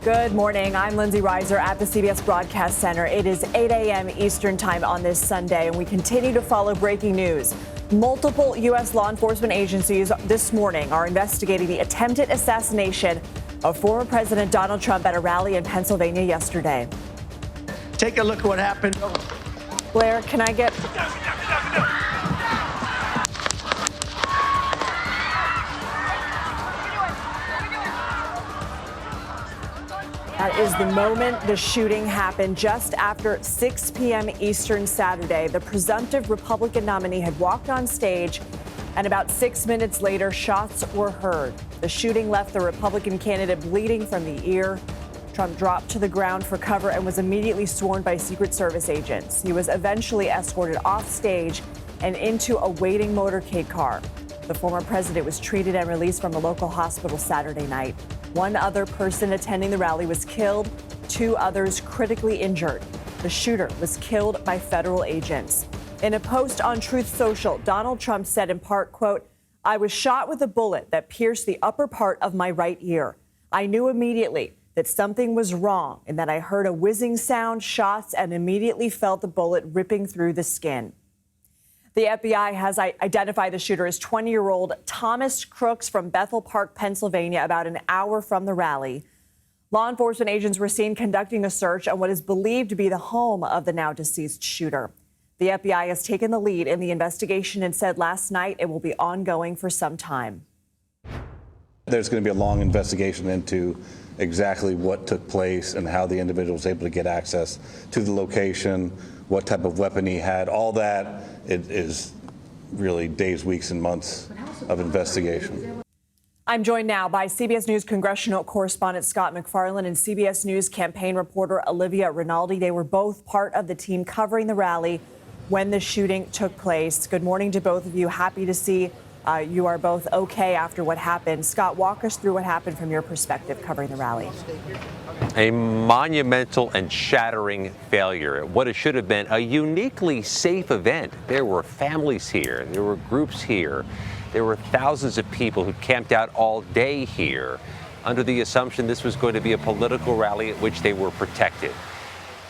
Good morning. I'm Lindsay Reiser at the CBS Broadcast Center. It is 8 a.m. Eastern time on this Sunday, and we continue to follow breaking news. Multiple U.S. law enforcement agencies this morning are investigating the attempted assassination of former President Donald Trump at a rally in Pennsylvania yesterday. Take a look at what happened. Blair, can I get... That is the moment the shooting happened just after 6 p.m. Eastern Saturday. The presumptive Republican nominee had walked on stage, and about 6 minutes later, shots were heard. The shooting left the Republican candidate bleeding from the ear. Trump dropped to the ground for cover and was immediately swarmed by Secret Service agents. He was eventually escorted off stage and into a waiting motorcade car. The former president was treated and released from a local hospital Saturday night. One other person attending the rally was killed, 2 others critically injured. The shooter was killed by federal agents. In a post on Truth Social, Donald Trump said in part, quote, "I was shot with a bullet that pierced the upper part of my right ear. I knew immediately that something was wrong and that I heard a whizzing sound, shots, and immediately felt the bullet ripping through the skin." The FBI has identified the shooter as 20-year-old Thomas Crooks from Bethel Park, Pennsylvania, about an hour from the rally. Law enforcement agents were seen conducting a search on what is believed to be the home of the now deceased shooter. The FBI has taken the lead in the investigation and said last night it will be ongoing for some time. There's going to be a long investigation into exactly what took place and how the individual was able to get access to the location, what type of weapon he had. All that it is really days, weeks, and months of investigation. I'm joined now by CBS News congressional correspondent Scott MacFarlane and CBS News campaign reporter Olivia Rinaldi. They were both part of the team covering the rally when the shooting took place. Good morning to both of you. Happy to see you are both okay after what happened. Scott, walk us through what happened from your perspective covering the rally. A monumental and shattering failure at what it should have been a uniquely safe event. There were families here. There were groups here. There were thousands of people who camped out all day here under the assumption this was going to be a political rally at which they were protected.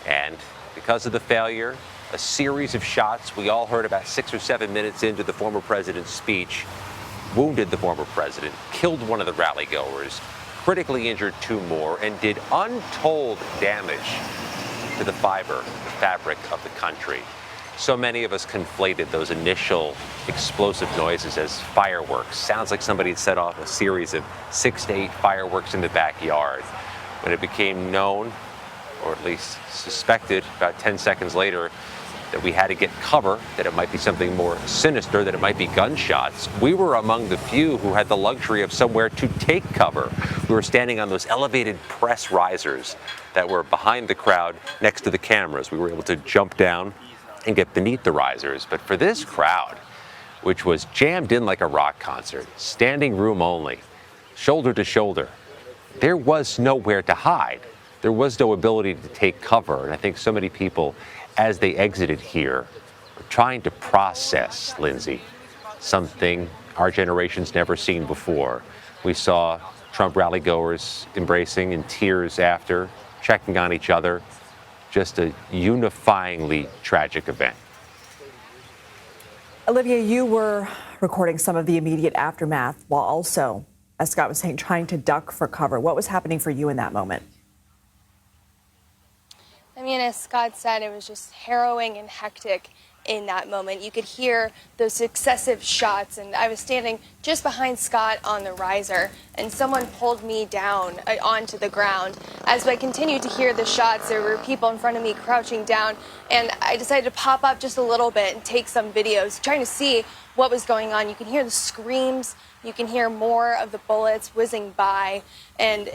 And because of the failure, a series of shots we all heard about 6 or 7 minutes into the former president's speech wounded the former president, killed one of the rally goers, critically injured 2 more, and did untold damage to the fabric of the country. So many of us conflated those initial explosive noises as fireworks. Sounds like somebody had set off a series of 6 to 8 fireworks in the backyard. When it became known, or at least suspected about 10 seconds later, that we had to get cover, that it might be something more sinister, that it might be gunshots, we were among the few who had the luxury of somewhere to take cover. We were standing on those elevated press risers that were behind the crowd next to the cameras. We were able to jump down and get beneath the risers. But for this crowd, which was jammed in like a rock concert, standing room only, shoulder to shoulder, there was nowhere to hide. There was no ability to take cover. And I think so many people, as they exited here, were trying to process, Lindsay, something our generation's never seen before. We saw Trump rally goers embracing in tears after, checking on each other. Just a unifyingly tragic event. Olivia, you were recording some of the immediate aftermath while also, as Scott was saying, trying to duck for cover. What was happening for you in that moment? I mean, as Scott said, it was just harrowing and hectic in that moment. You could hear those successive shots, and I was standing just behind Scott on the riser, and someone pulled me down onto the ground. As I continued to hear the shots, there were people in front of me crouching down, and I decided to pop up just a little bit and take some videos, trying to see what was going on. You can hear the screams. You can hear more of the bullets whizzing by. And,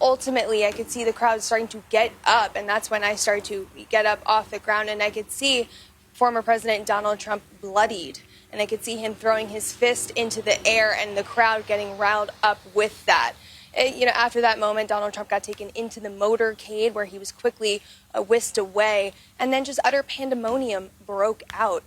ultimately I could see the crowd starting to get up. And that's when I started to get up off the ground. And I could see former President Donald Trump bloodied. And I could see him throwing his fist into the air and the crowd getting riled up with that. After that moment, Donald Trump got taken into the motorcade where he was quickly whisked away. And then just utter pandemonium broke out.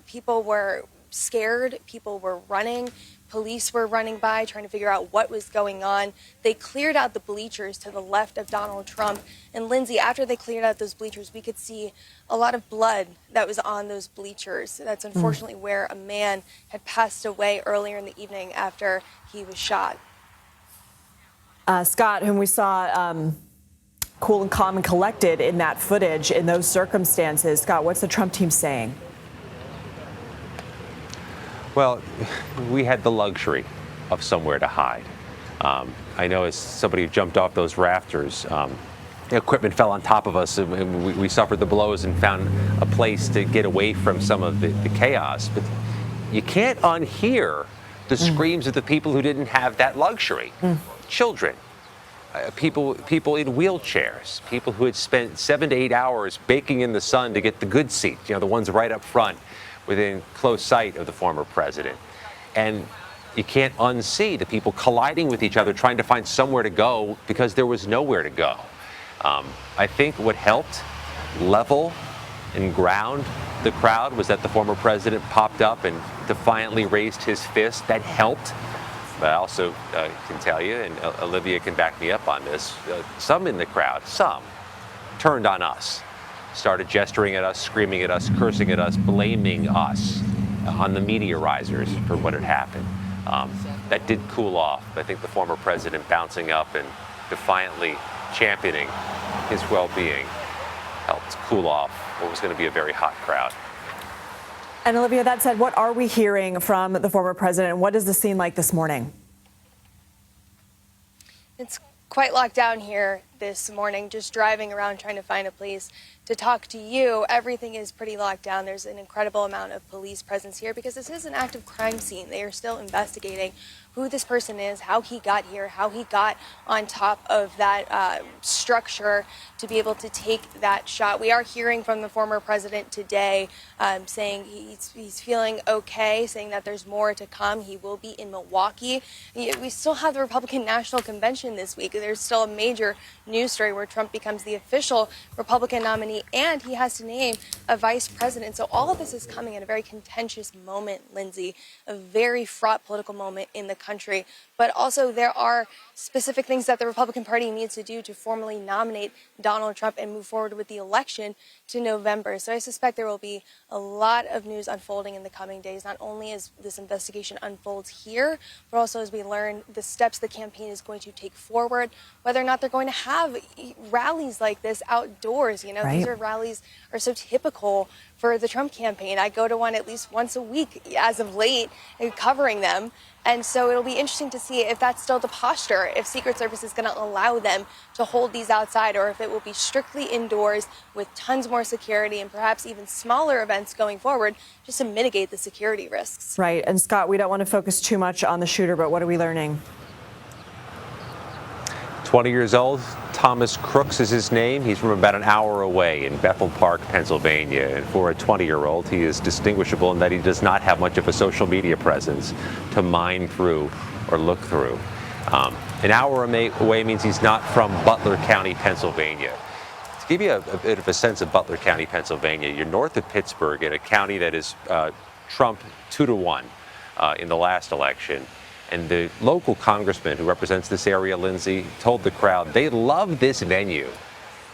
People were scared. People were running. Police were running by, trying to figure out what was going on. They cleared out the bleachers to the left of Donald Trump. And Lindsay, after they cleared out those bleachers, we could see a lot of blood that was on those bleachers. That's unfortunately where a man had passed away earlier in the evening after he was shot. Scott, whom we saw cool and calm and collected in that footage, in those circumstances. Scott, what's the Trump team saying? Well, we had the luxury of somewhere to hide. I know as somebody who jumped off those rafters, equipment fell on top of us, and we suffered the blows and found a place to get away from some of the chaos. But you can't unhear the screams of the people who didn't have that luxury. Children, people in wheelchairs, people who had spent 7 to 8 hours baking in the sun to get the good seats, the ones right up front, within close sight of the former president. And you can't unsee the people colliding with each other, trying to find somewhere to go because there was nowhere to go. I think what helped level and ground the crowd was that the former president popped up and defiantly raised his fist. That helped. But I also can tell you, and Olivia can back me up on this, some in the crowd, some turned on us. Started gesturing at us, screaming at us, cursing at us, blaming us on the meteorizers for what had happened. That did cool off. I think the former president bouncing up and defiantly championing his well-being helped cool off what was going to be a very hot crowd. And Olivia, that said, what are we hearing from the former president? What is the scene like this morning? It's quite locked down here this morning, just driving around trying to find a place to talk to you. Everything is pretty locked down. There's an incredible amount of police presence here because this is an active crime scene. They are still investigating who this person is, how he got here, how he got on top of that structure to be able to take that shot. We are hearing from the former president today saying he's feeling okay, saying that there's more to come. He will be in Milwaukee. We still have the Republican National Convention this week. There's still a major news story where Trump becomes the official Republican nominee and he has to name a vice president. So all of this is coming at a very contentious moment, Lindsay, a very fraught political moment in the country. But also there are specific things that the Republican Party needs to do to formally nominate Donald Trump and move forward with the election to November. So I suspect there will be a lot of news unfolding in the coming days, not only as this investigation unfolds here, but also as we learn the steps the campaign is going to take forward, whether or not they're going to have rallies like this outdoors. Right. These rallies are so typical for the Trump campaign. I go to one at least once a week as of late, covering them. And so it'll be interesting to see if that's still the posture, if Secret Service is going to allow them to hold these outside, or if it will be strictly indoors with tons more security and perhaps even smaller events going forward just to mitigate the security risks. Right. And Scott, we don't want to focus too much on the shooter, but what are we learning? 20 years old, Thomas Crooks is his name. He's from about an hour away in Bethel Park, Pennsylvania. And for a 20-year-old, he is distinguishable in that he does not have much of a social media presence to mine through or look through. An hour away means he's not from Butler County, Pennsylvania. To give you a bit of a sense of Butler County, Pennsylvania, you're north of Pittsburgh in a county that is Trump 2-1 in the last election. And the local congressman who represents this area, Lindsay, told the crowd they love this venue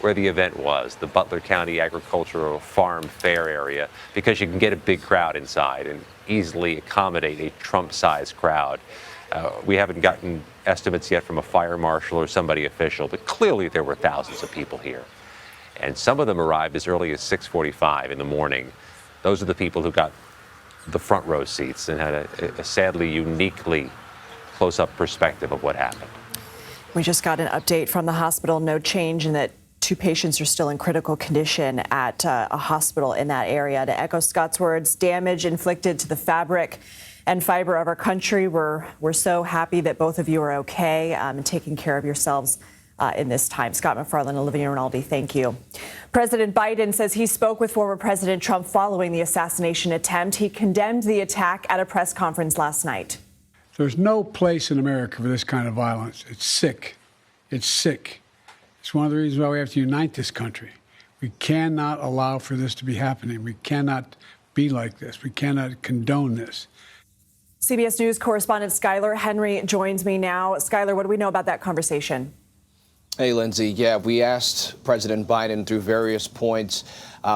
where the event was, the Butler County Agricultural Farm Fair area, because you can get a big crowd inside and easily accommodate a Trump-sized crowd. We haven't gotten estimates yet from a fire marshal or somebody official, but clearly there were thousands of people here. And some of them arrived as early as 6:45 in the morning. Those are the people who got the front row seats and had a sadly uniquely close-up perspective of what happened. We just got an update from the hospital. No change in that 2 patients are still in critical condition at a hospital in that area. To echo Scott's words, damage inflicted to the fabric and fiber of our country. We're so happy that both of you are okay and taking care of yourselves in this time. Scott McFarland, Olivia Rinaldi, thank you. President Biden says he spoke with former President Trump following the assassination attempt. He condemned the attack at a press conference last night. There's no place in America for this kind of violence. It's sick. It's sick. It's one of the reasons why we have to unite this country. We cannot allow for this to be happening. We cannot be like this. We cannot condone this. CBS News correspondent Skylar Henry joins me now. Skylar, what do we know about that conversation? Hey, Lindsay. Yeah, we asked President Biden through various points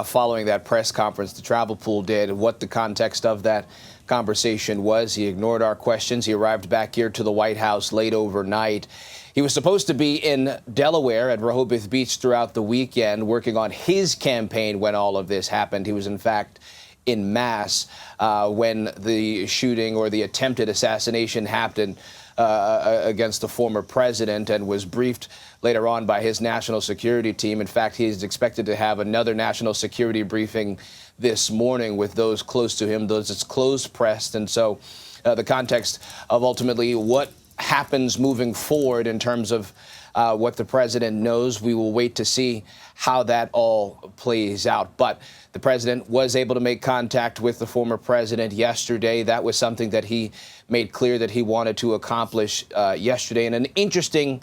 following that press conference the travel pool did, what the context of that conversation was. He ignored our questions. He arrived back here to the White House late overnight. He was supposed to be in Delaware at Rehoboth Beach throughout the weekend working on his campaign when all of this happened. He was, in fact, in Mass when the shooting or the attempted assassination happened against the former president, and was briefed later on by his national security team. In fact, he is expected to have another national security briefing this morning with those close to him, those that's close pressed. And so the context of ultimately what happens moving forward in terms of what the president knows, we will wait to see how that all plays out. But the president was able to make contact with the former president yesterday. That was something that he made clear that he wanted to accomplish yesterday. And an interesting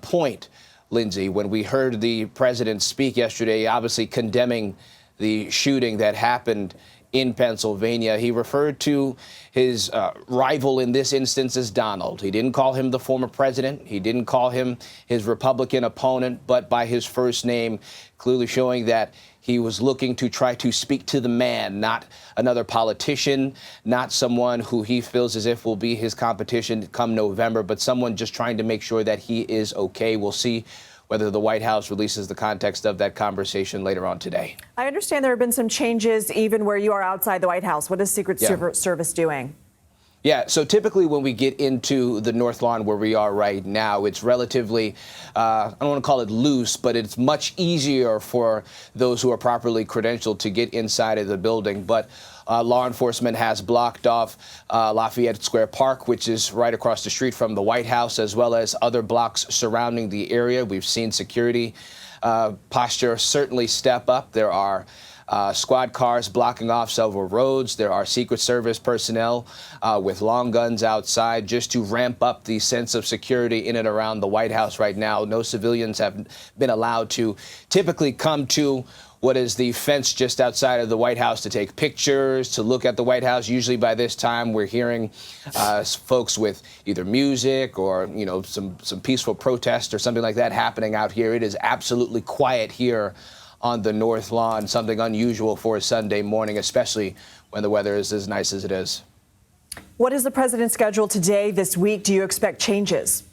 point, Lindsay, when we heard the president speak yesterday, obviously condemning the shooting that happened in Pennsylvania, he referred to his rival in this instance as Donald. He didn't call him the former president. He didn't call him his Republican opponent, but by his first name, clearly showing that he was looking to try to speak to the man, not another politician, not someone who he feels as if will be his competition come November, but someone just trying to make sure that he is okay. We'll see whether the White House releases the context of that conversation later on today. I understand there have been some changes even where you are outside the White House. What is Secret Service doing? Yeah, so typically when we get into the North Lawn where we are right now, it's relatively, I don't want to call it loose, but it's much easier for those who are properly credentialed to get inside of the building. But law enforcement has blocked off Lafayette Square Park, which is right across the street from the White House, as well as other blocks surrounding the area. We've seen security posture certainly step up. There are squad cars blocking off several roads. There are Secret Service personnel with long guns outside just to ramp up the sense of security in and around the White House right now. No civilians have been allowed to typically come to what is the fence just outside of the White House to take pictures, to look at the White House. Usually by this time, we're hearing folks with either music or, you know, some peaceful protest or something like that happening out here. It is absolutely quiet here on the North Lawn, something unusual for a Sunday morning, especially when the weather is as nice as it is. What is the president's schedule today, this week? Do you expect changes?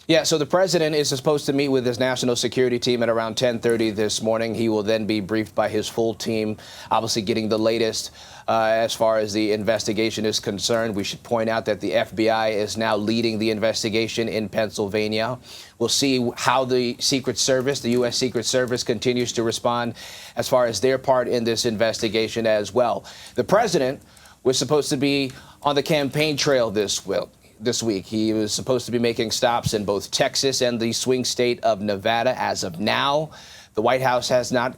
Yeah, so the president is supposed to meet with his national security team at around 10:30 this morning. He will then be briefed by his full team, obviously getting the latest as far as the investigation is concerned. We should point out that the FBI is now leading the investigation in Pennsylvania. We'll see how the Secret Service, the U.S. Secret Service, continues to respond as far as their part in this investigation as well. The president was supposed to be on the campaign trail this week. He was supposed to be making stops in both Texas and the swing state of Nevada. As of now, the White House has not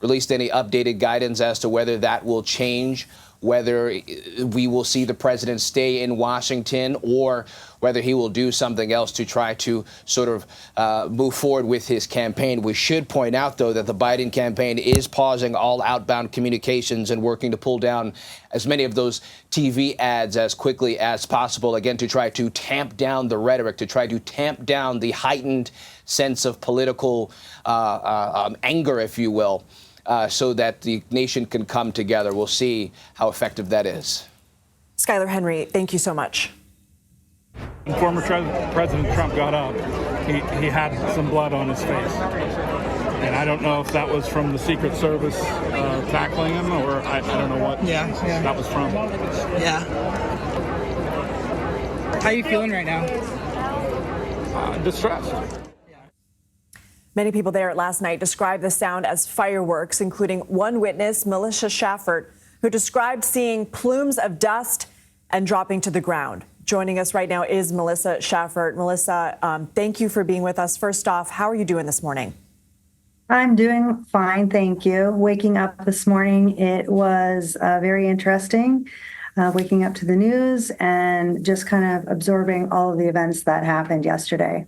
released any updated guidance as to whether that will change, whether we will see the president stay in Washington or whether he will do something else to try to sort of move forward with his campaign. We should point out, though, that the Biden campaign is pausing all outbound communications and working to pull down as many of those TV ads as quickly as possible, again, to try to tamp down the rhetoric, to try to tamp down the heightened sense of political anger, if you will, so that the nation can come together. We'll see how effective that is. Skylar Henry, thank you so much. When former President Trump got up, he had some blood on his face. And I don't know if that was from the Secret Service tackling him, or I don't know what that was from. Yeah. How are you feeling right now? Distressed. Many people there last night described the sound as fireworks, including one witness, Melissa Schaffert, who described seeing plumes of dust and dropping to the ground. Joining us right now is Melissa Schaffert. Melissa, thank you for being with us. First off, how are you doing this morning? I'm doing fine, thank you. Waking up this morning, it was very interesting. Waking up to the news and just kind of absorbing all of the events that happened yesterday.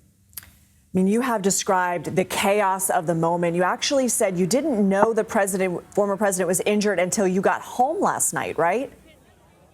I mean, you have described the chaos of the moment. You actually said you didn't know the former president was injured until you got home last night, right?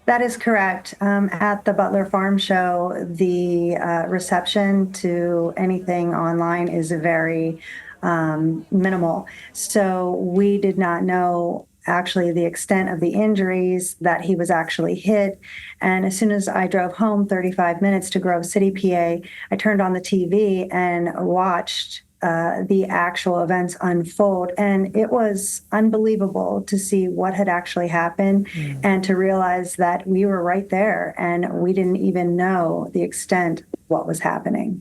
That is correct. At the Butler Farm Show, the reception to anything online is very minimal. So we did not know actually the extent of the injuries, that he was actually hit. And as soon as I drove home 35 minutes to Grove City, PA, I turned on the TV and watched the actual events unfold. And it was unbelievable to see what had actually happened and to realize that we were right there and we didn't even know the extent of what was happening.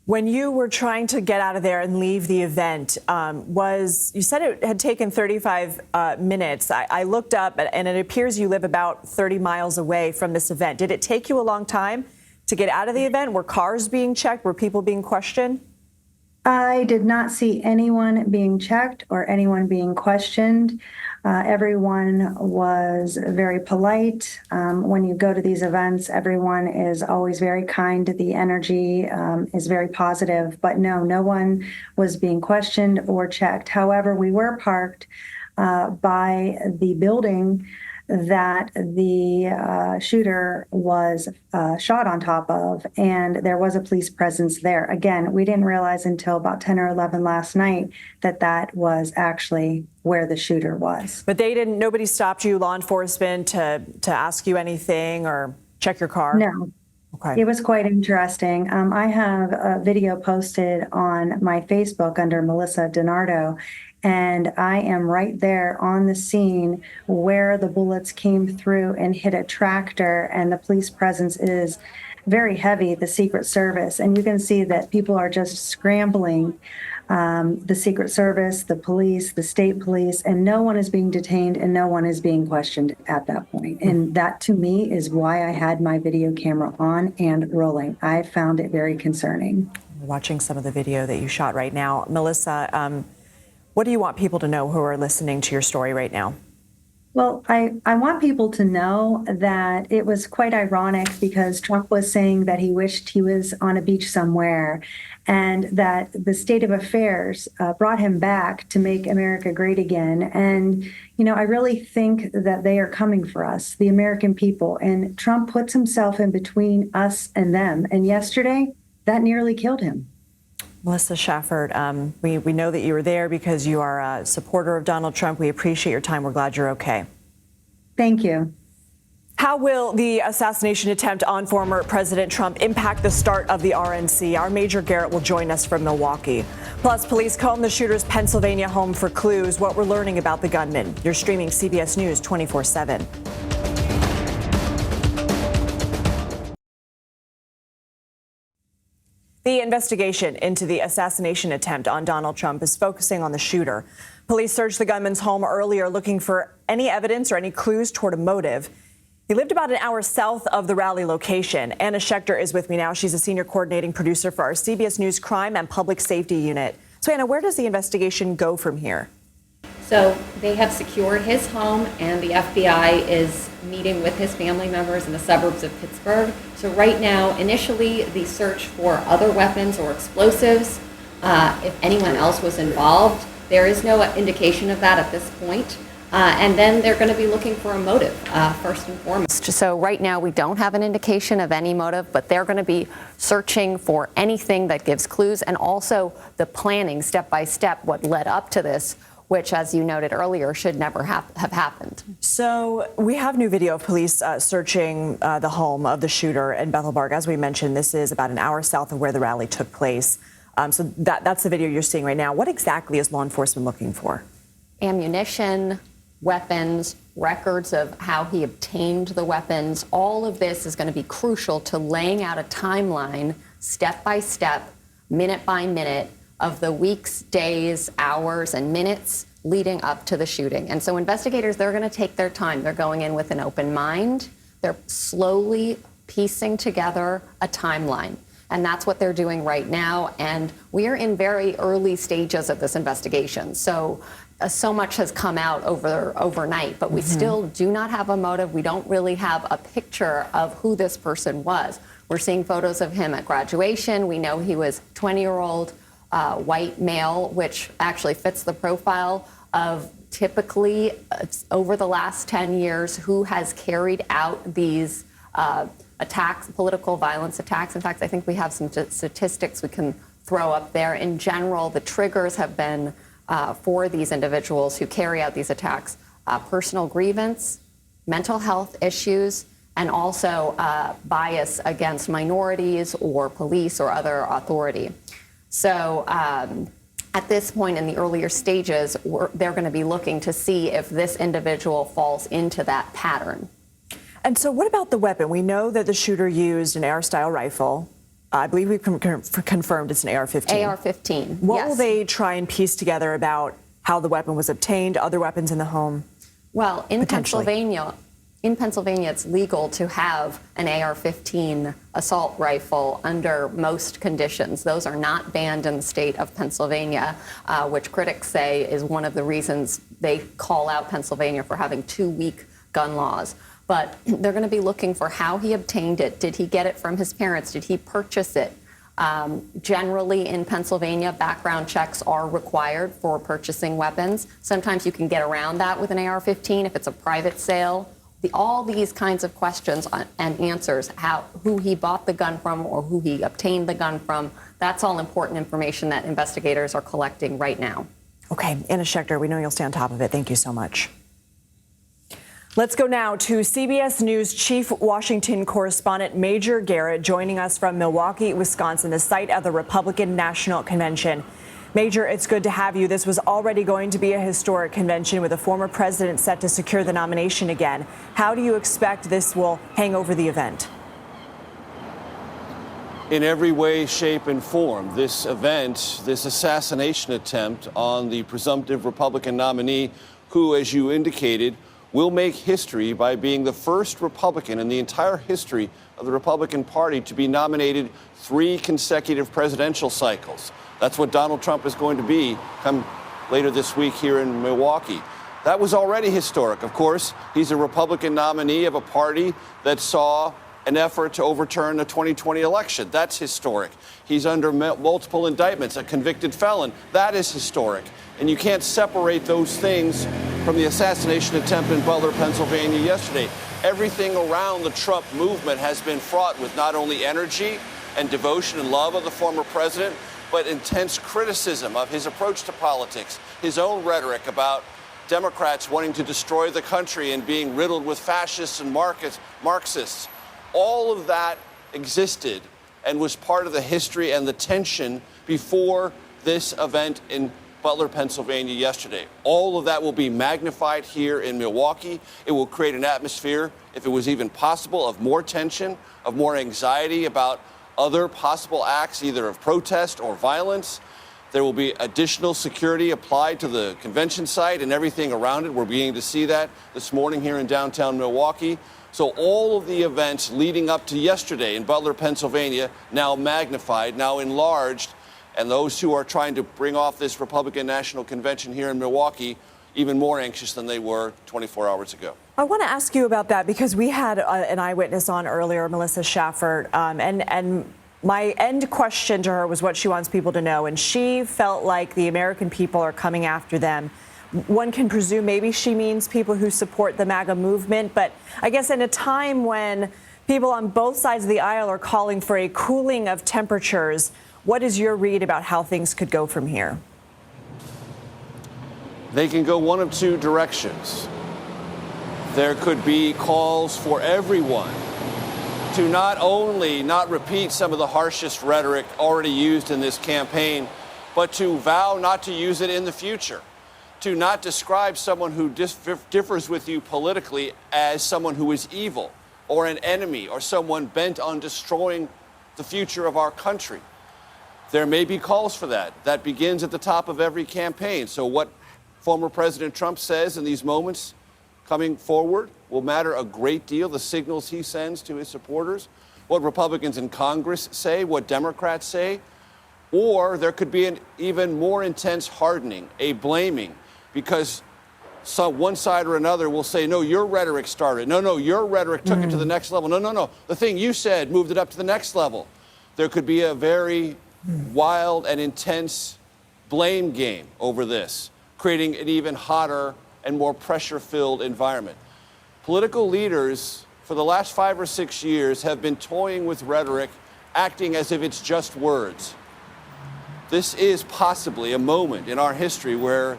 When you were trying to get out of there and leave the event, you said it had taken 35 minutes. I looked up and it appears you live about 30 miles away from this event. Did it take you a long time to get out of the event? Were cars being checked? Were people being questioned? I did not see anyone being checked or anyone being questioned. Everyone was very polite. When you go to these events, everyone is always very kind. The energy is very positive. But no one was being questioned or checked. However, we were parked by the building that the shooter was shot on top of, and there was a police presence there. Again, we didn't realize until about 10 or 11 last night that that was actually where the shooter was. But nobody stopped you, law enforcement, to ask you anything or check your car? No. Okay. It was quite interesting. I have a video posted on my Facebook under Melissa DiNardo, and I am right there on the scene where the bullets came through and hit a tractor, and the police presence is very heavy, the Secret Service. And you can see that people are just scrambling, the Secret Service, the police, the state police, and no one is being detained and no one is being questioned at that point. And that, to me, is why I had my video camera on and rolling. I found it very concerning. We're watching some of the video that you shot right now. Melissa, what do you want people to know who are listening to your story right now? Well, I want people to know that it was quite ironic because Trump was saying that he wished he was on a beach somewhere and that the state of affairs brought him back to make America great again. And, you know, I really think that they are coming for us, the American people. And Trump puts himself in between us and them. And yesterday, that nearly killed him. Melissa Shafford, we know that you were there because you are a supporter of Donald Trump. We appreciate your time. We're glad you're okay. Thank you. How will the assassination attempt on former President Trump impact the start of the RNC? Our Major Garrett will join us from Milwaukee. Plus, police comb the shooter's Pennsylvania home for clues. What we're learning about the gunman. You're streaming CBS News 24/7. The investigation into the assassination attempt on Donald Trump is focusing on the shooter. Police searched the gunman's home earlier looking for any evidence or any clues toward a motive. He lived about an hour south of the rally location. Anna Schechter is with me now. She's a senior coordinating producer for our CBS News Crime and Public Safety Unit. So, Anna, where does the investigation go from here? So they have secured his home, and the FBI is meeting with his family members in the suburbs of Pittsburgh. So right now, initially, the search for other weapons or explosives, if anyone else was involved. There is no indication of that at this point. And then they're going to be looking for a motive, first and foremost. So right now, we don't have an indication of any motive, but they're going to be searching for anything that gives clues, and also the planning, step by step, what led up to this, which, as you noted earlier, should never have happened. So we have new video of police searching the home of the shooter in Bethelbarg. As we mentioned, this is about an hour south of where the rally took place. So that's the video you're seeing right now. What exactly is law enforcement looking for? Ammunition, weapons, records of how he obtained the weapons. All of this is going to be crucial to laying out a timeline, step by step, minute by minute, of the weeks, days, hours, and minutes leading up to the shooting. And so investigators, they're going to take their time. They're going in with an open mind. They're slowly piecing together a timeline. And that's what they're doing right now. And we are in very early stages of this investigation. So so much has come out overnight, but we still do not have a motive. We don't really have a picture of who this person was. We're seeing photos of him at graduation. We know he was 20-year-old white male, which actually fits the profile of typically over the last 10 years who has carried out these attacks, political violence attacks. In fact, I think we have some statistics we can throw up there. In general, the triggers have been for these individuals who carry out these attacks, personal grievance, mental health issues, and also bias against minorities or police or other authority. So at this point in the earlier stages, they're going to be looking to see if this individual falls into that pattern. And so what about the weapon? We know that the shooter used an AR-style rifle. I believe we've confirmed it's an AR-15. AR-15, What yes. will they try and piece together about how the weapon was obtained, other weapons in the home? Well, in Pennsylvania, it's legal to have an AR-15 assault rifle under most conditions. Those are not banned in the state of Pennsylvania, which critics say is one of the reasons they call out Pennsylvania for having 2 weak gun laws. But they're going to be looking for how he obtained it. Did he get it from his parents? Did he purchase it? Generally in Pennsylvania, background checks are required for purchasing weapons. Sometimes you can get around that with an AR-15 if it's a private sale. All these kinds of questions and answers, who he bought the gun from or who he obtained the gun from, that's all important information that investigators are collecting right now. Okay, Anna Schechter, we know you'll stay on top of it. Thank you so much. Let's go now to CBS News Chief Washington Correspondent Major Garrett joining us from Milwaukee, Wisconsin, the site of the Republican National Convention. Major, it's good to have you. This was already going to be a historic convention with a former president set to secure the nomination again. How do you expect this will hang over the event? In every way, shape, and form, this event, this assassination attempt on the presumptive Republican nominee, who, as you indicated, will make history by being the first Republican in the entire history of the Republican Party to be nominated 3 consecutive presidential cycles. That's what Donald Trump is going to be come later this week here in Milwaukee. That was already historic. Of course, he's a Republican nominee of a party that saw an effort to overturn the 2020 election. That's historic. He's under multiple indictments, a convicted felon. That is historic. And you can't separate those things from the assassination attempt in Butler, Pennsylvania yesterday. Everything around the Trump movement has been fraught with not only energy and devotion and love of the former president, but intense criticism of his approach to politics, his own rhetoric about Democrats wanting to destroy the country and being riddled with fascists and Marxists. All of that existed and was part of the history and the tension before this event in Butler, Pennsylvania yesterday. All of that will be magnified here in Milwaukee. It will create an atmosphere, if it was even possible, of more tension, of more anxiety about other possible acts, either of protest or violence. There will be additional security applied to the convention site and everything around it. We're beginning to see that this morning here in downtown Milwaukee. So all of the events leading up to yesterday in Butler, Pennsylvania, now magnified, now enlarged, and those who are trying to bring off this Republican National Convention here in Milwaukee even more anxious than they were 24 hours ago. I want to ask you about that because we had an eyewitness on earlier, Melissa Schaffert, and my end question to her was what she wants people to know, and she felt like the American people are coming after them. One can presume maybe she means people who support the MAGA movement, but I guess in a time when people on both sides of the aisle are calling for a cooling of temperatures, what is your read about how things could go from here? They can go one of two directions. There could be calls for everyone to not only not repeat some of the harshest rhetoric already used in this campaign, but to vow not to use it in the future, to not describe someone who differs with you politically as someone who is evil or an enemy or someone bent on destroying the future of our country. There may be calls for that. That begins at the top of every campaign. So what former President Trump says in these moments coming forward will matter a great deal, the signals he sends to his supporters, what Republicans in Congress say, what Democrats say, or there could be an even more intense hardening, a blaming, because one side or another will say, no, your rhetoric started. No, your rhetoric took it to the next level. No. The thing you said moved it up to the next level. There could be a very wild and intense blame game over this, creating an even hotter and more pressure-filled environment. Political leaders for the last 5 or 6 years have been toying with rhetoric, acting as if it's just words. This is possibly a moment in our history where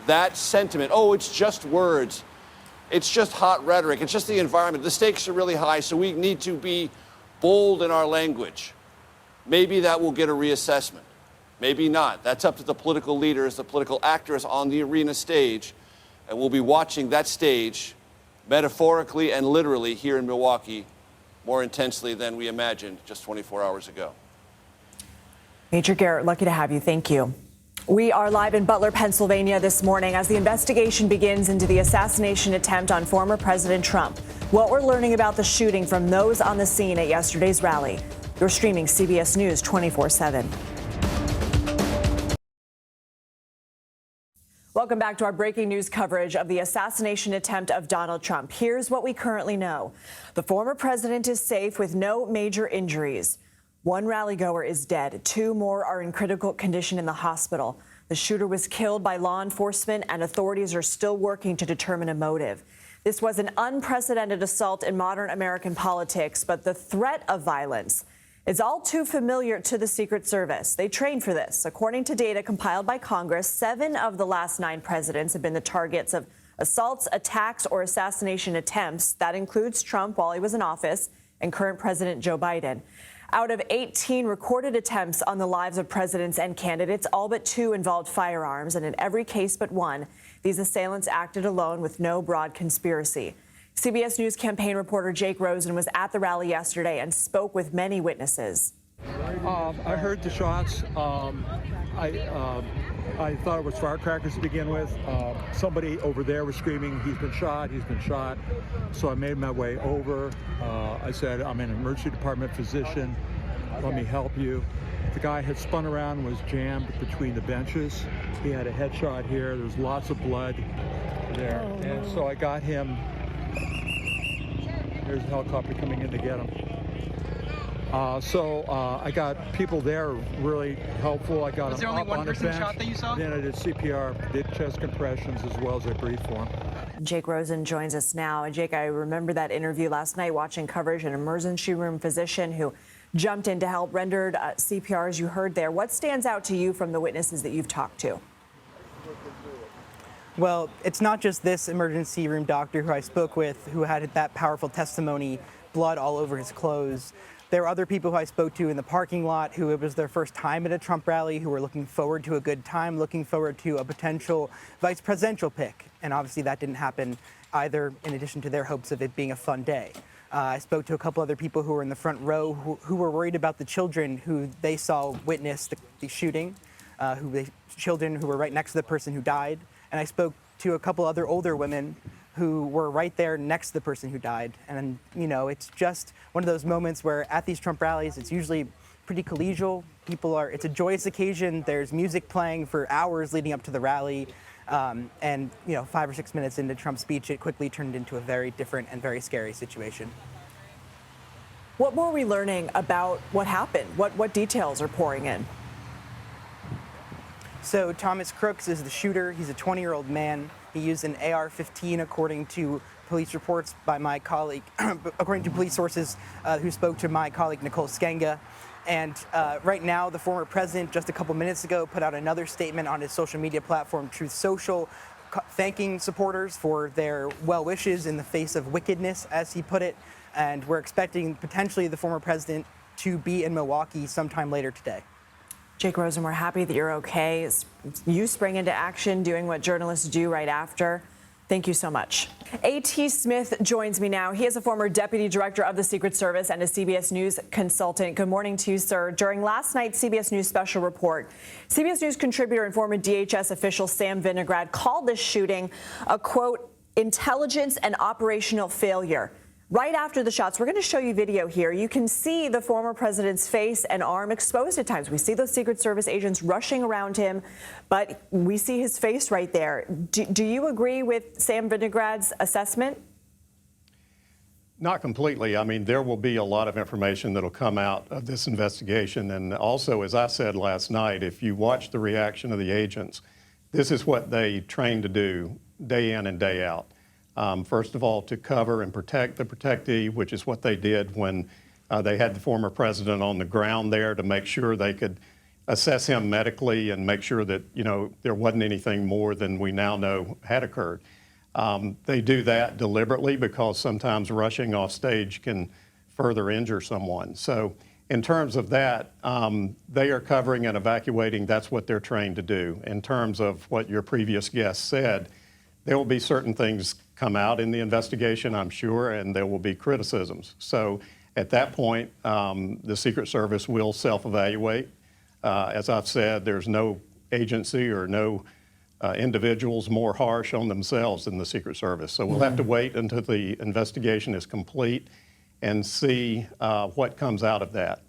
that sentiment, oh, it's just words, it's just hot rhetoric, it's just the environment, the stakes are really high, so we need to be bold in our language. Maybe that will get a reassessment. Maybe not. That's up to the political leaders, the political actors on the arena stage, and we'll be watching that stage metaphorically and literally here in Milwaukee more intensely than we imagined just 24 hours ago. Major Garrett, lucky to have you. Thank you. We are live in Butler, Pennsylvania this morning as the investigation begins into the assassination attempt on former President Trump. What we're learning about the shooting from those on the scene at yesterday's rally. You're streaming CBS News 24/7. Welcome back to our breaking news coverage of the assassination attempt of Donald Trump. Here's what we currently know. The former president is safe with no major injuries. One rally-goer is dead. 2 more are in critical condition in the hospital. The shooter was killed by law enforcement, and authorities are still working to determine a motive. This was an unprecedented assault in modern American politics, but the threat of violence is all too familiar to the Secret Service. They trained for this. According to data compiled by Congress, 7 of the last 9 presidents have been the targets of assaults, attacks, or assassination attempts. That includes Trump while he was in office and current President Joe Biden. Out of 18 recorded attempts on the lives of presidents and candidates, all but 2 involved firearms, and in every case but one, these assailants acted alone with no broad conspiracy. CBS News campaign reporter Jake Rosen was at the rally yesterday and spoke with many witnesses. I heard the shots. I thought it was firecrackers to begin with. Somebody over there was screaming, he's been shot, he's been shot. So I made my way over. I said, I'm an emergency department physician. Let me help you. The guy had spun around and was jammed between the benches. He had a headshot here. There was lots of blood there. And so I got him. There's a helicopter coming in to get him. I got people there really helpful. I got Was there him only up one on a person bench. shot that you saw? Then I did CPR, did chest compressions as well as I breathed for him. Jake Rosen joins us now. And Jake, I remember that interview last night watching coverage. An emergency room physician who jumped in to help, rendered CPR, as you heard there. What stands out to you from the witnesses that you've talked to? Well, it's not just this emergency room doctor who I spoke with who had that powerful testimony, blood all over his clothes. There were other people who I spoke to in the parking lot who it was their first time at a Trump rally, who were looking forward to a good time, looking forward to a potential vice presidential pick. And obviously that didn't happen either, in addition to their hopes of it being a fun day. I spoke to a couple other people who were in the front row who were worried about the children who they saw witness the shooting, children who were right next to the person who died. And I spoke to a couple other older women who were right there next to the person who died. And, you know, it's just one of those moments where at these Trump rallies, it's usually pretty collegial. It's a joyous occasion. There's music playing for hours leading up to the rally. And, you know, 5 or 6 minutes into Trump's speech, it quickly turned into a very different and very scary situation. What more are we learning about what happened? What details are pouring in? So Thomas Crooks is the shooter. He's a 20-year-old man. He used an AR-15, according to police reports by my colleague, according to police sources who spoke to my colleague Nicole Skenga. And right now, the former president, just a couple minutes ago, put out another statement on his social media platform, Truth Social, thanking supporters for their well wishes in the face of wickedness, as he put it. And we're expecting potentially the former president to be in Milwaukee sometime later today. Jake Rosen, we're happy that you're okay. You sprang into action doing what journalists do right after. Thank you so much. A.T. Smith joins me now. He is a former deputy director of the Secret Service and a CBS News consultant. Good morning to you, sir. During last night's CBS News special report, CBS News contributor and former DHS official Sam Vinograd called this shooting a, quote, intelligence and operational failure. Right after the shots, we're going to show you video here. You can see the former president's face and arm exposed at times. We see those Secret Service agents rushing around him, but we see his face right there. Do you agree with Sam Vinograd's assessment? Not completely. I mean, there will be a lot of information that'll come out of this investigation. And also, as I said last night, if you watch the reaction of the agents, this is what they train to do day in and day out. First of all, to cover and protect the protectee, which is what they did when they had the former president on the ground there to make sure they could assess him medically and make sure that, you know, there wasn't anything more than we now know had occurred. They do that deliberately because sometimes rushing off stage can further injure someone. So in terms of that, they are covering and evacuating. That's what they're trained to do. In terms of what your previous guest said, there will be certain things come out in the investigation, I'm sure, and there will be criticisms. So at that point, the Secret Service will self-evaluate. As I've said, there's no agency or no individuals more harsh on themselves than the Secret Service. So we'll have to wait until the investigation is complete and see what comes out of that.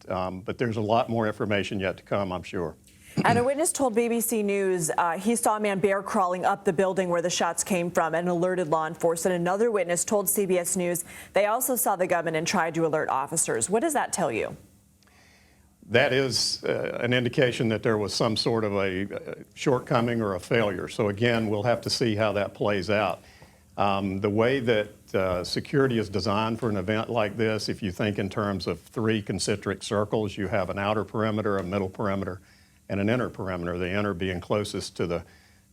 But there's a lot more information yet to come, I'm sure. And a witness told BBC News he saw a man bear crawling up the building where the shots came from and alerted law enforcement. Another witness told CBS News they also saw the gunman and tried to alert officers. What does that tell you? That is an indication that there was some sort of a shortcoming or a failure. So again, we'll have to see how that plays out. The way that security is designed for an event like this, if you think in terms of 3 concentric circles, you have an outer perimeter, a middle perimeter, and an inner perimeter, the inner being closest to the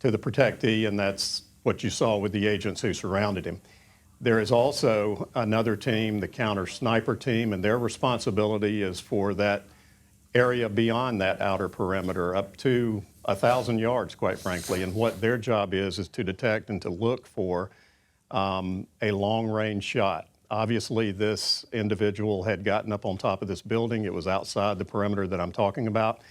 protectee, and that's what you saw with the agents who surrounded him. There is also another team, the counter sniper team, and their responsibility is for that area beyond that outer perimeter up to 1,000 yards, quite frankly, and what their job is to detect and to look for a long-range shot. Obviously, this individual had gotten up on top of this building. It was outside the perimeter that I'm talking about.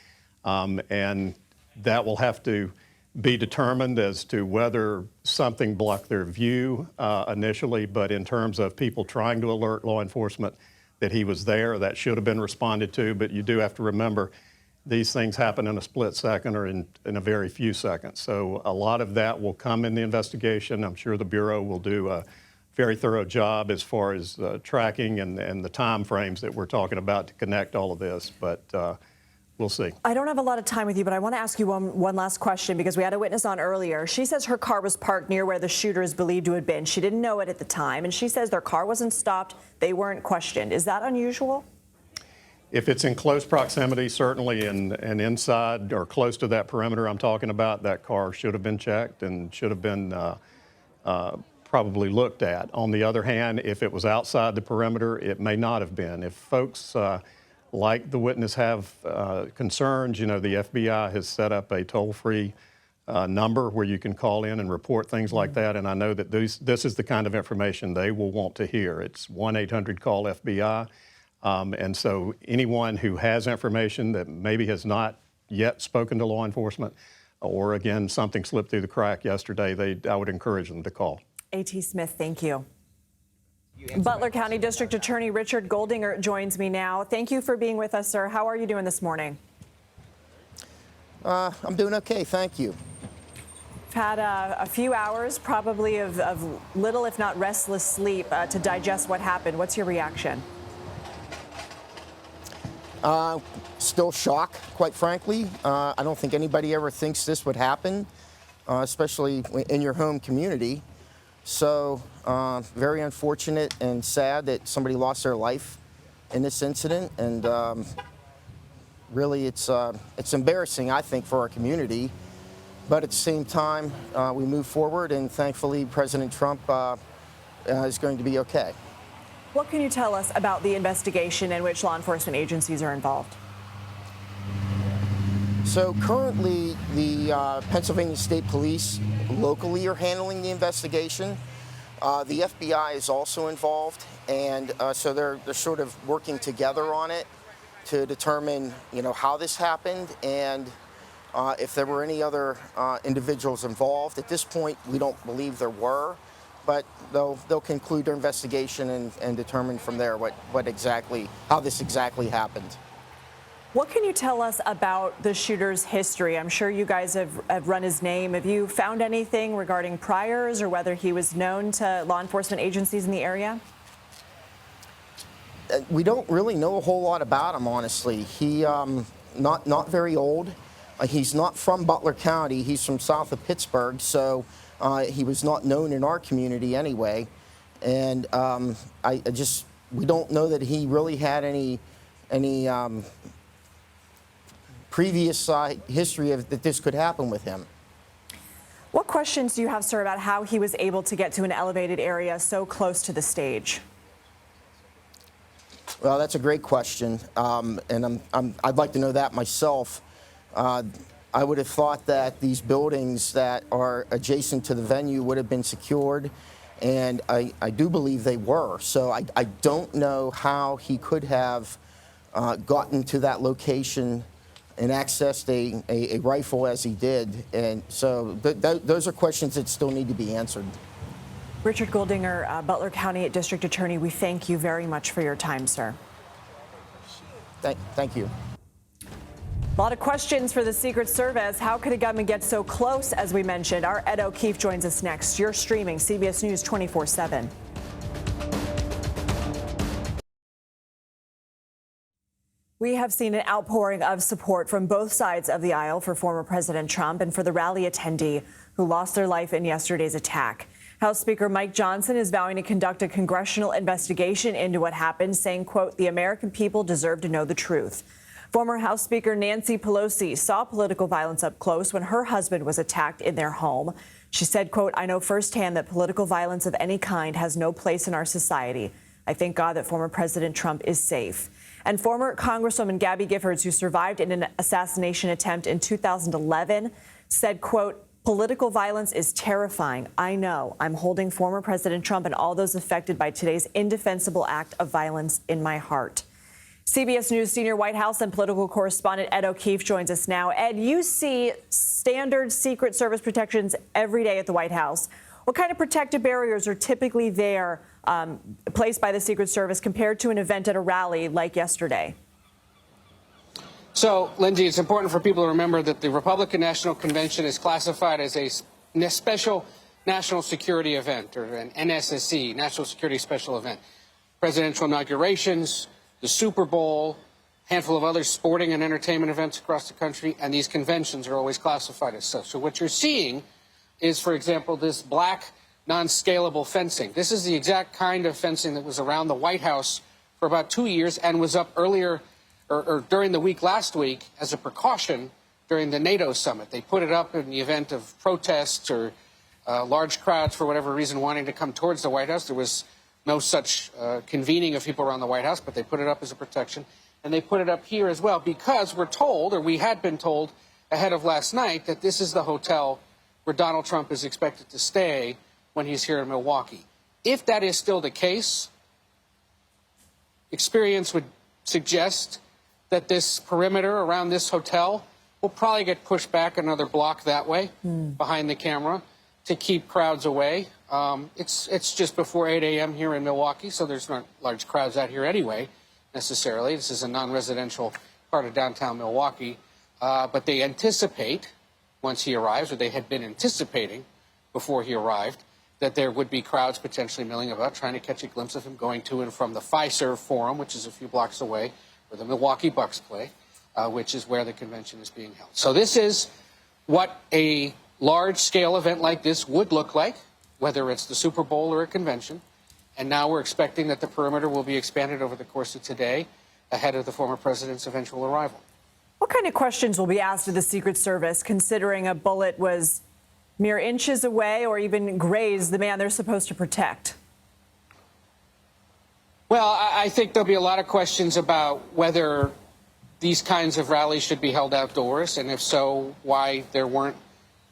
And that will have to be determined as to whether something blocked their view initially, but in terms of people trying to alert law enforcement that he was there, that should have been responded to. But you do have to remember these things happen in a split second or in a very few seconds. So a lot of that will come in the investigation. I'm sure the Bureau will do a very thorough job as far as tracking and the time frames that we're talking about to connect all of this. But we'll see. I don't have a lot of time with you, but I want to ask you one last question because we had a witness on earlier. She says her car was parked near where the shooter is believed to have been. She didn't know it at the time, and she says their car wasn't stopped. They weren't questioned. Is that unusual? If it's in close proximity, certainly, and inside or close to that perimeter I'm talking about, that car should have been checked and should have been probably looked at. On the other hand, if it was outside the perimeter, it may not have been. If folks like the witness have concerns, you know, the FBI has set up a toll-free number where you can call in and report things like that, and I know that this is the kind of information they will want to hear. It's 1-800-CALL-FBI, and so anyone who has information that maybe has not yet spoken to law enforcement, or again, something slipped through the crack yesterday, I would encourage them to call. A.T. Smith, thank you. Butler County District Attorney Richard Goldinger joins me now. Thank you for being with us, sir. How are you doing this morning? I'm doing okay, thank you. We've had a few hours probably of little, if not restless sleep to digest what happened. What's your reaction? Still shock, quite frankly. I don't think anybody ever thinks this would happen, especially in your home community. So very unfortunate and sad that somebody lost their life in this incident, and really it's embarrassing, I think, for our community. But at the same time, we move forward, and thankfully President Trump is going to be okay. What can you tell us about the investigation in which law enforcement agencies are involved? So currently, the Pennsylvania State Police locally are handling the investigation. The FBI is also involved, and so they're sort of working together on it to determine, you know, how this happened and if there were any other individuals involved. At this point, we don't believe there were, but they'll conclude their investigation and determine from there how this exactly happened. What can you tell us about the shooter's history? I'm sure you guys have run his name. Have you found anything regarding priors or whether he was known to law enforcement agencies in the area? We don't really know a whole lot about him, honestly. He not very old. He's not from Butler County. He's from south of Pittsburgh, so he was not known in our community anyway. And we don't know that he really had any previous history of that this could happen with him. What questions do you have, sir, about how he was able to get to an elevated area so close to the stage? Well, that's a great question, and I'd like to know that myself. I would have thought that these buildings that are adjacent to the venue would have been secured, and I do believe they were. So I don't know how he could have gotten to that location and accessed a rifle as he did. And so those are questions that still need to be answered. Richard Goldinger, Butler County District Attorney, we thank you very much for your time, sir. Thank you. A lot of questions for the Secret Service. How could a gunman get so close, as we mentioned? Our Ed O'Keefe joins us next. You're streaming CBS News 24/7. We have seen an outpouring of support from both sides of the aisle for former President Trump and for the rally attendee who lost their life in yesterday's attack. House Speaker Mike Johnson is vowing to conduct a congressional investigation into what happened, saying, quote, "The American people deserve to know the truth." Former House Speaker Nancy Pelosi saw political violence up close when her husband was attacked in their home. She said, quote, "I know firsthand that political violence of any kind has no place in our society. I thank God that former President Trump is safe." And former Congresswoman Gabby Giffords, who survived in an assassination attempt in 2011, said, quote, "Political violence is terrifying. I know. I'm holding former President Trump and all those affected by today's indefensible act of violence in my heart." CBS News senior White House and political correspondent Ed O'Keefe joins us now. Ed, you see standard Secret Service protections every day at the White House. What kind of protective barriers are typically there placed by the Secret Service compared to an event at a rally like yesterday? So, Lindsay, it's important for people to remember that the Republican National Convention is classified as a special national security event, or an NSSE, National Security Special Event. Presidential inaugurations, the Super Bowl, a handful of other sporting and entertainment events across the country, and these conventions are always classified as such. So what you're seeing is, for example, this black non-scalable fencing. This is the exact kind of fencing that was around the White House for about 2 years and was up earlier or during the week last week as a precaution during the NATO summit. They put it up in the event of protests or large crowds for whatever reason wanting to come towards the White House. There was no such convening of people around the White House, but they put it up as a protection. And they put it up here as well because we're told, or we had been told ahead of last night, that this is the hotel where Donald Trump is expected to stay when he's here in Milwaukee. If that is still the case, experience would suggest that this perimeter around this hotel will probably get pushed back another block that way behind the camera to keep crowds away. It's just before 8 a.m. here in Milwaukee, so there's not large crowds out here anyway, necessarily. This is a non-residential part of downtown Milwaukee. But they anticipate, once he arrives, or they had been anticipating before he arrived, that there would be crowds potentially milling about, trying to catch a glimpse of him going to and from the Fiserv Forum, which is a few blocks away, where the Milwaukee Bucks play, which is where the convention is being held. So this is what a large-scale event like this would look like, whether it's the Super Bowl or a convention. And now we're expecting that the perimeter will be expanded over the course of today ahead of the former president's eventual arrival. What kind of questions will be asked of the Secret Service, considering a bullet was mere inches away or even grazed the man they're supposed to protect? Well, I think there'll be a lot of questions about whether these kinds of rallies should be held outdoors, and if so, why there weren't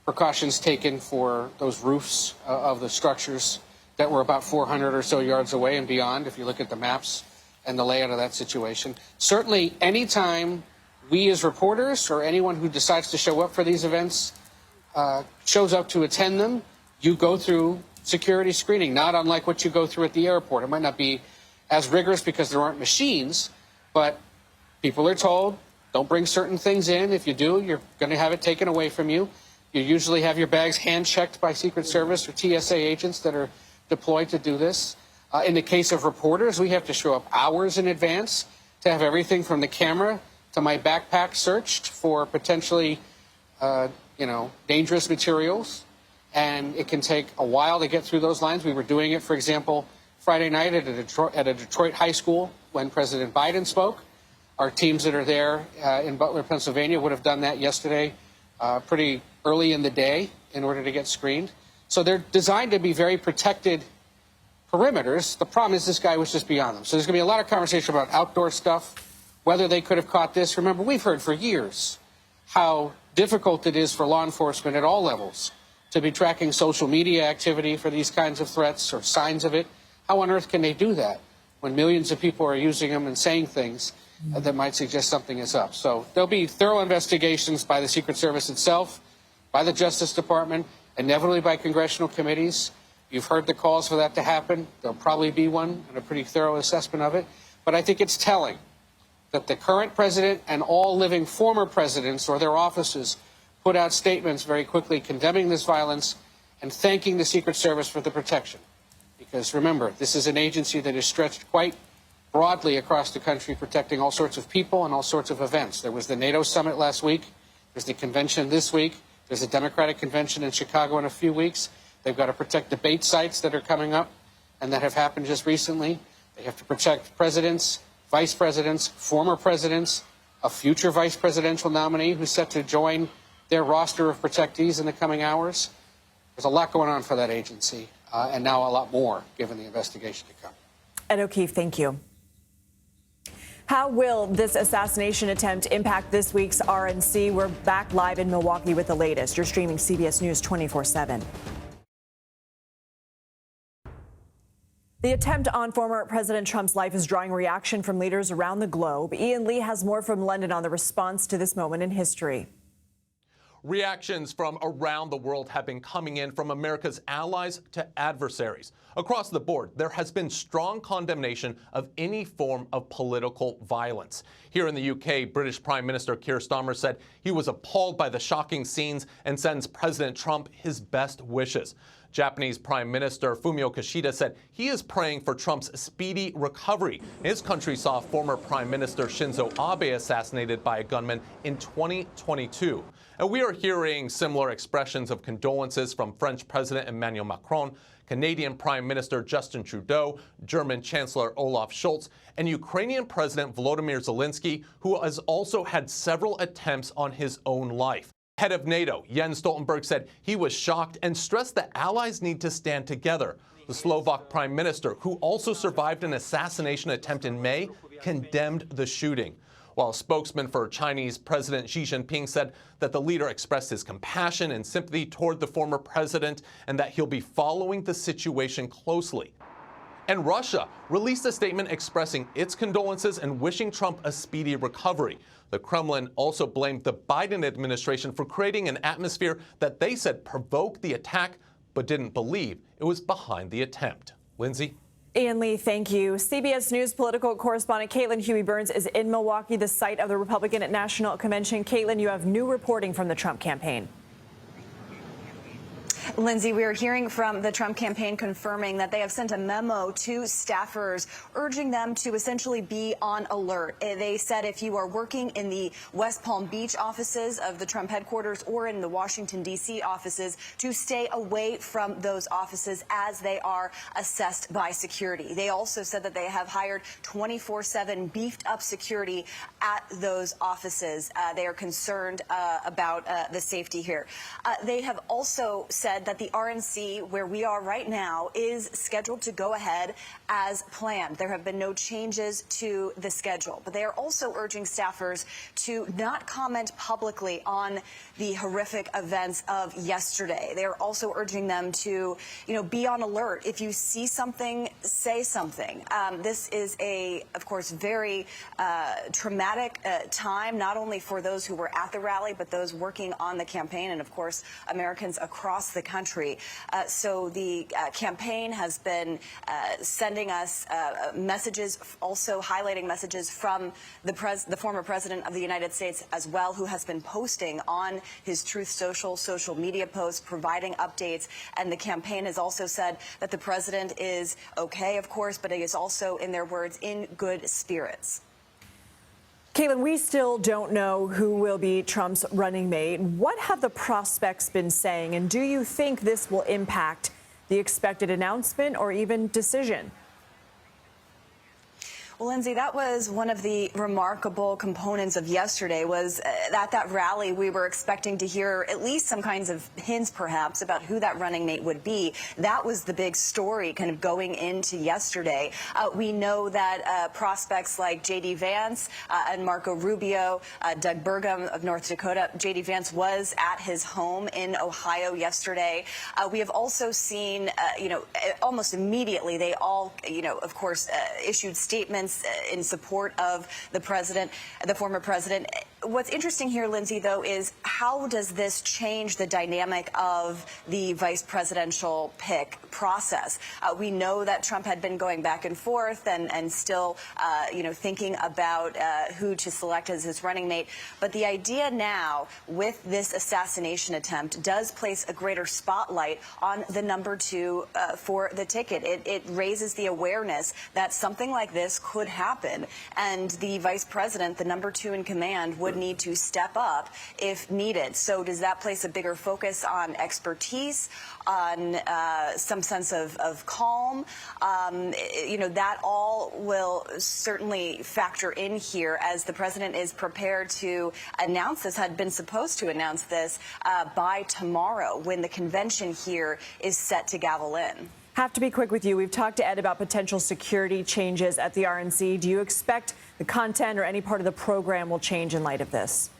precautions taken for those roofs of the structures that were about 400 or so yards away and beyond, if you look at the maps and the layout of that situation. Certainly, anytime we as reporters or anyone who decides to show up for these events shows up to attend them, you go through security screening, not unlike what you go through at the airport. It might not be as rigorous because there aren't machines, but people are told, don't bring certain things in. If you do, you're going to have it taken away from you. You usually have your bags hand-checked by Secret Service or TSA agents that are deployed to do this. In the case of reporters, we have to show up hours in advance to have everything from the camera to my backpack searched for potentially, dangerous materials. And it can take a while to get through those lines. We were doing it, for example, Friday night at a Detroit high school when President Biden spoke. Our teams that are there in Butler, Pennsylvania would have done that yesterday pretty early in the day in order to get screened. So they're designed to be very protected perimeters. The problem is this guy was just beyond them. So there's going to be a lot of conversation about outdoor stuff, whether they could have caught this. Remember, we've heard for years how difficult it is for law enforcement at all levels to be tracking social media activity for these kinds of threats or signs of it. How on earth can they do that when millions of people are using them and saying things that might suggest something is up? So there'll be thorough investigations by the Secret Service itself, by the Justice Department, inevitably by congressional committees. You've heard the calls for that to happen. There'll probably be one and a pretty thorough assessment of it. But I think it's telling that the current president and all living former presidents or their offices put out statements very quickly condemning this violence and thanking the Secret Service for the protection. Because remember, this is an agency that is stretched quite broadly across the country, protecting all sorts of people and all sorts of events. There was the NATO summit last week. There's the convention this week. There's a Democratic convention in Chicago in a few weeks. They've got to protect debate sites that are coming up and that have happened just recently. They have to protect presidents, vice presidents, former presidents, a future vice presidential nominee who's set to join their roster of protectees in the coming hours. There's a lot going on for that agency, and now a lot more given the investigation to come. Ed O'Keefe, thank you. How will this assassination attempt impact this week's RNC? We're back live in Milwaukee with the latest. You're streaming CBS News 24/7. The attempt on former President Trump's life is drawing reaction from leaders around the globe. Ian Lee has more from London on the response to this moment in history. Reactions from around the world have been coming in from America's allies to adversaries. Across the board, there has been strong condemnation of any form of political violence. Here in the UK, British Prime Minister Keir Starmer said he was appalled by the shocking scenes and sends President Trump his best wishes. Japanese Prime Minister Fumio Kishida said he is praying for Trump's speedy recovery. His country saw former Prime Minister Shinzo Abe assassinated by a gunman in 2022. And we are hearing similar expressions of condolences from French President Emmanuel Macron, Canadian Prime Minister Justin Trudeau, German Chancellor Olaf Scholz, and Ukrainian President Volodymyr Zelensky, who has also had several attempts on his own life. Head of NATO, Jens Stoltenberg, said he was shocked and stressed that allies need to stand together. The Slovak Prime Minister, who also survived an assassination attempt in May, condemned the shooting. While a spokesman for Chinese President Xi Jinping said that the leader expressed his compassion and sympathy toward the former president and that he'll be following the situation closely. And Russia released a statement expressing its condolences and wishing Trump a speedy recovery. The Kremlin also blamed the Biden administration for creating an atmosphere that they said provoked the attack, but didn't believe it was behind the attempt. Lindsay? Ian Lee, thank you. CBS News political correspondent Caitlin Huey-Burns is in Milwaukee, the site of the Republican National Convention. Caitlin, you have new reporting from the Trump campaign. Lindsay, we are hearing from the Trump campaign confirming that they have sent a memo to staffers urging them to essentially be on alert. They said if you are working in the West Palm Beach offices of the Trump headquarters or in the Washington, D.C. offices, to stay away from those offices as they are assessed by security. They also said that they have hired 24/7 beefed up security at those offices. They are concerned about the safety here. They have also said that the RNC, where we are right now, is scheduled to go ahead as planned. There have been no changes to the schedule, but they are also urging staffers to not comment publicly on the horrific events of yesterday. They are also urging them to, be on alert. If you see something, say something. This is of course, very traumatic time, not only for those who were at the rally, but those working on the campaign and, of course, Americans across the country. country. So the campaign has been sending us messages, also highlighting messages from the former president of the United States as well, who has been posting on his Truth social media posts, providing updates. And the campaign has also said that the president is okay, of course, but he is also, in their words, in good spirits. Caitlin, we still don't know who will be Trump's running mate. What have the prospects been saying? And do you think this will impact the expected announcement or even decision? Well, Lindsay, that was one of the remarkable components of yesterday, was at that rally we were expecting to hear at least some kinds of hints, perhaps, about who that running mate would be. That was the big story kind of going into yesterday. We know that prospects like J.D. Vance and Marco Rubio, Doug Burgum of North Dakota, J.D. Vance was at his home in Ohio yesterday. We have also seen, almost immediately, they all, of course, issued statements in support of the president, the former president. What's interesting here, Lindsay, though, is how does this change the dynamic of the vice presidential pick process? We know that Trump had been going back and forth and still, thinking about who to select as his running mate. But the idea now with this assassination attempt does place a greater spotlight on the number two for the ticket. It raises the awareness that something like this could happen, and the vice president, the number two in command, would need to step up if needed. So does that place a bigger focus on expertise, on some sense of calm? That all will certainly factor in here as the president is prepared to announce this, had been supposed to announce this by tomorrow, when the convention here is set to gavel in. Have to be quick with you. We've talked to Ed about potential security changes at the RNC. Do you expect the content or any part of the program will change in light of this?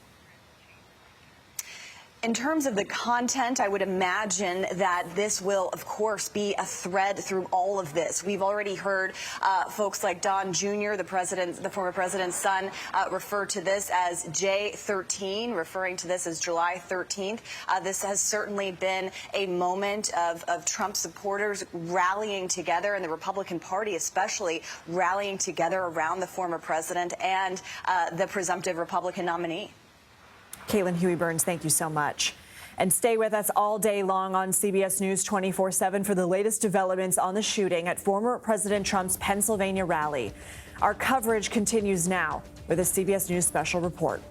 In terms of the content, I would imagine that this will, of course, be a thread through all of this. We've already heard folks like Don Jr., the former president's son, refer to this as J13, referring to this as July 13th. This has certainly been a moment of Trump supporters rallying together, and the Republican Party especially rallying together around the former president and the presumptive Republican nominee. Caitlin Huey-Burns, thank you so much. And stay with us all day long on CBS News 24/7 for the latest developments on the shooting at former President Trump's Pennsylvania rally. Our coverage continues now with a CBS News special report.